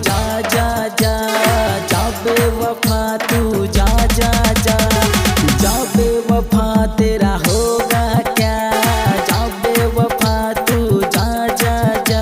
जा जा जा, जा बेवफा तू जा जा जा, जा बेवफा तेरा होगा क्या, जा बेवफा तू जा जा जा।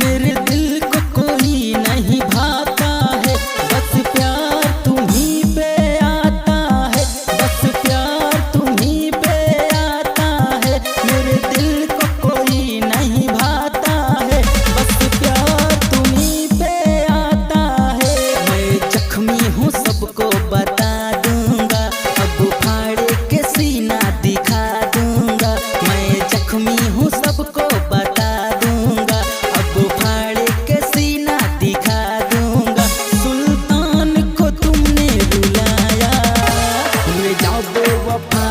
मेरे दिल को कोई नहीं भाता है, बस प्यार तुम्हीं पे आता है, बस प्यार तुम्हीं पे आता है। मेरे दिल को कोई नहीं भाता है, बस प्यार तुम्हीं पे आता है। मैं जख्मी हूँ सबको बता दूंगा, अब फाड़ के सीना दिखा दूंगा। मैं जख्मी हूँ सबको बता दूंगा, अब फाड़ के सीना दिखा दूंगा। सुल्तान को तुमने रुलाया, ले जाओ बेवफा